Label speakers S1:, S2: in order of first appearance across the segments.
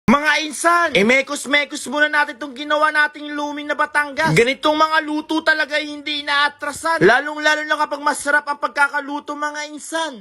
S1: Mga insan, mekos-mekos muna natin itong ginawa nating luming na Batangas. Ganitong mga luto talaga hindi inaatrasan. Lalong-lalo na kapag masarap ang pagkakaluto mga insan.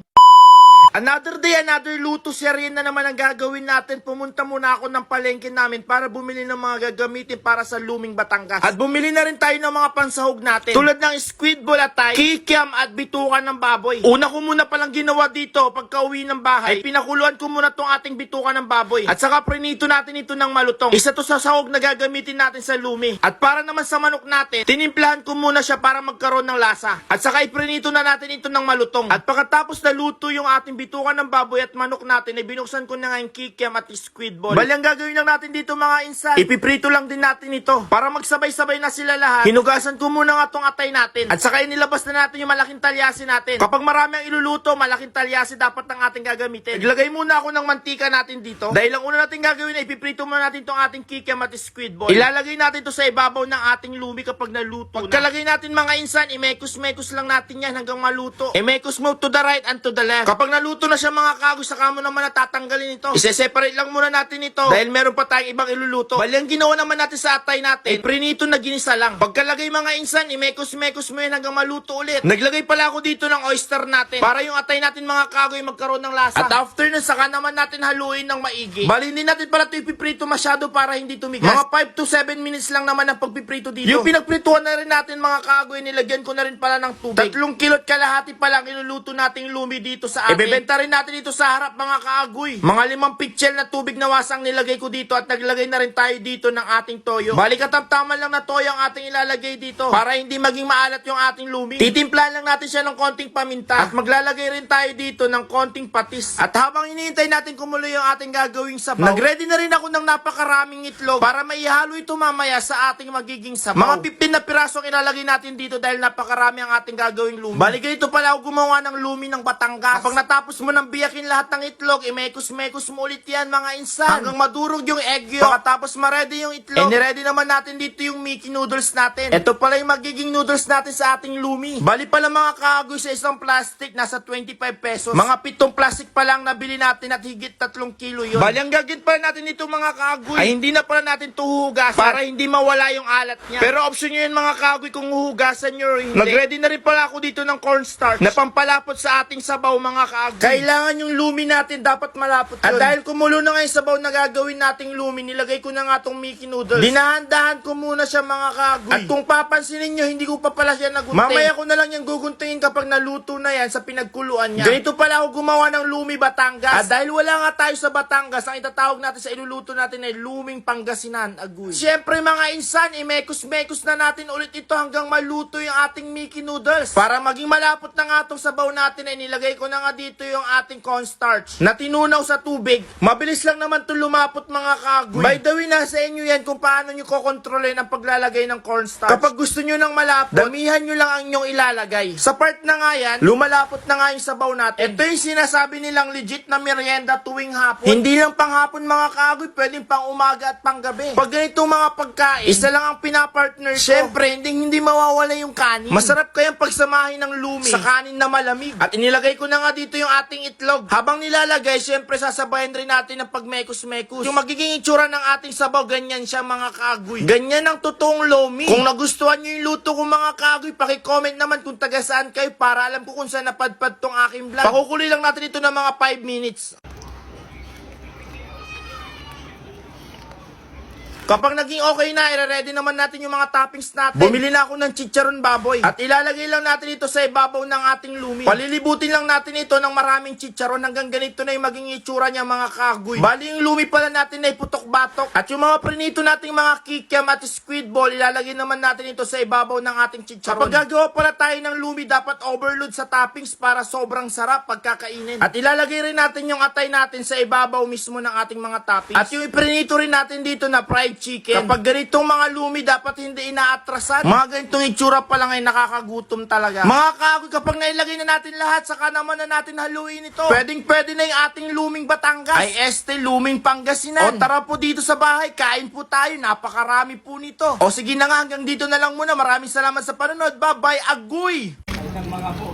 S1: Another day, another luto serye na naman ang gagawin natin. Pumunta muna ako ng palengke namin para bumili ng mga gagamitin para sa luming Batangas. At bumili na rin tayo ng mga pansahog natin. Tulad ng squid bulatay, kikiam at bitukan ng baboy. Una ko muna palang ginawa dito pagka uwi ng bahay. Ay pinakuluan ko muna tong ating bitukan ng baboy. At saka prinito natin ito ng malutong. Isa to sa sahog na gagamitin natin sa lumi. At para naman sa manok natin, tinimplahan ko muna siya para magkaroon ng lasa. At saka iprinito na natin ito ng malutong. At pagkatapos na luto yung ating bitukan ng baboy at manok natin, ay binuksan ko na nga yung kikiam at squid ball. Bali ang gagawin lang natin dito mga insan, ipiprito lang din natin ito para magsabay-sabay na sila lahat. Hinugasan ko muna nga tong atay natin at saka inilabas na natin yung malaking talyasi natin. Kapag marami ang iluluto, malaking talyasi dapat ang ating gagamitin. Naglagay muna ako ng mantika natin dito dahil ang una natin gagawin ay ipiprito muna natin tong ating kikiam at squid ball. Ilalagay natin to sa ibabaw ng ating lumi kapag naluto na. Pagkalagay natin mga insan, imekos-mekos lang natin yan hanggang maluto. Imekos mo to the right and to the left. Kapag naluto na siya mga kagoy, saka mo naman natatanggalin ito. Ise-separate lang muna natin ito dahil meron pa tayong ibang iluluto. Bali ang ginawa naman natin sa atay natin, prinito na ginisa lang. Pagkalagay mga insan, imekos-mekos mo yan hanggang maluto ulit. Naglagay pala ako dito ng oyster natin para yung atay natin mga kagoy magkaroon ng lasa. At after na, saka naman natin haluin ng maigi. Bali hindi natin pala ito ipiprito masyado para hindi tumigas. Mga 5 to 7 minutes lang naman ang pagpiprito dito. Yung pinagprituhan na rin natin mga kagoy, nilagyan ko na rin pala ng tubig. 3 kilot kalahati pa lang iluluto nating lumi dito sa atin. Ibebenta rin natin dito sa harap mga kaagoy. Mga 5 pitchel na tubig na wasang nilagay ko dito at naglagay na rin tayo dito ng ating toyo. Bali katamtaman lang na toyo ang ating ilalagay dito para hindi maging maalat yung ating lumi. Titimplahan lang natin siya ng konting paminta at maglalagay rin tayo dito ng konting patis. At habang iniintay natin kumulo yung ating gagawing sabaw, nagready na rin ako ng napakaraming itlog para maihalo ito mamaya sa ating magiging sabaw. Mga 15 na piraso ang ilalagay natin dito dahil napakarami ang ating gagawing lumi. Bali ganito pala ako gumawa ng lumi ng Batangas. Kapag natapos mo ng biyakin lahat ng itlog, imekos-mekos mo ulit yan mga insan hanggang madurog yung egg yolk. Pagkatapos ma-ready yung itlog, niready naman natin dito yung Mickey noodles natin. Ito pala yung magiging noodles natin sa ating lumi. Bali pala mga kaagoy, sa isang plastic nasa 25 pesos. Mga 7 plastic pa lang nabili natin at higit 3 kilo yun. Bali ang gagawin pala natin dito mga kaagoy ay hindi na pala natin tuhugasan para hindi mawala yung alat niya. Pero option nyo yun mga kaagoy kung huhugasan nyo or hindi. Nag-ready na rin pala ako dito ng cornstarch na pampalapot sa ating sabaw mga kaagoy. Kailangan yung lumi natin dapat malapot yun. At dahil kumulo na nga yung sabaw na gagawin nating lumi, nilagay ko na nga tong Mickey noodles. Dinahan-dahan ko muna siya mga kaagoy. At kung papansinin nyo, hindi ko pa pala siya nagunting. Mamaya ko na lang yung guguntingin kapag naluto na yan sa pinagkuluan niya. Ganito pala ako gumawa ng lumi Batangas. At dahil wala nga tayo sa Batangas, ang itatawag natin sa iluluto natin ay luming Pangasinan agoy. Siyempre mga insan, imekos-mekos na natin ulit ito hanggang maluto yung ating Mickey noodles. Para maging malapot na nga itong sabaw natin ay nilagay ko na nga dito yung ating cornstarch na tinunaw sa tubig. Mabilis lang naman ito lumapot mga kagoy. By the way, nasa inyo yan kung paano nyo kokontrolin ang paglalagay ng cornstarch. Kapag gusto nyo ng malapot, damihan nyo lang ang inyong ilalagay. Sa part na nga yan, lumalapot na nga yung sabaw natin. Ito yung sinasabi nilang legit na merienda tuwing hapon. Hindi lang pang hapon mga kagoy, pwedeng pang umaga at pang gabi. Pag ganitong mga pagkain, isa lang ang pinapartner ko. Siyempre, hindi mawawala yung kanin. Masarap kayang pagsamahin ng lumi sa kanin na malamig. At inilagay ko na nga dito yung ating itlog. Habang nilalagay, siyempre sasabayan rin natin ng pagmekos-mekos. Yung magiging itsura ng ating sabaw, ganyan siya mga kagoy. Ganyan ang totoong lomi. Kung nagustuhan nyo yung luto ko mga kagoy, pakicomment naman kung taga saan kayo para alam ko kung saan napadpad tong aking vlog. Pakukuloy lang natin ito ng mga 5 minutes. Kapag naging okay na, i-ready naman natin yung mga toppings natin. Bumili na ako ng chicharon baboy. At ilalagay lang natin ito sa ibabaw ng ating lumi. Palilibutin lang natin ito ng maraming chicharon hanggang ganito na yung maging itsura niya mga kagoy. Bali yung lumi pala natin ay putok-batok. At yung mga prinito nating mga kikiam at squid ball, ilalagay naman natin ito sa ibabaw ng ating chicharon. Kapag gagawa pala tayo ng lumi, dapat overload sa toppings para sobrang sarap pagkakainin. At ilalagay rin natin yung atay natin sa ibabaw mismo ng ating mga toppings. At yung iprinito rin natin dito na fried chicken. Kapag ganitong mga lumi, dapat hindi inaatrasan. Mga ganitong itsura pa lang ay nakakagutom talaga. Mga kagoy, kapag nailagay na natin lahat, saka naman na natin haluin ito. Pwedeng-pwede na yung ating luming Batangas. Ay luming Pangasinan. O tara po dito sa bahay, kain po tayo. Napakarami po nito. O sige na nga, hanggang dito na lang muna. Maraming salamat sa panonood. Bye-bye, agoy! Mga po.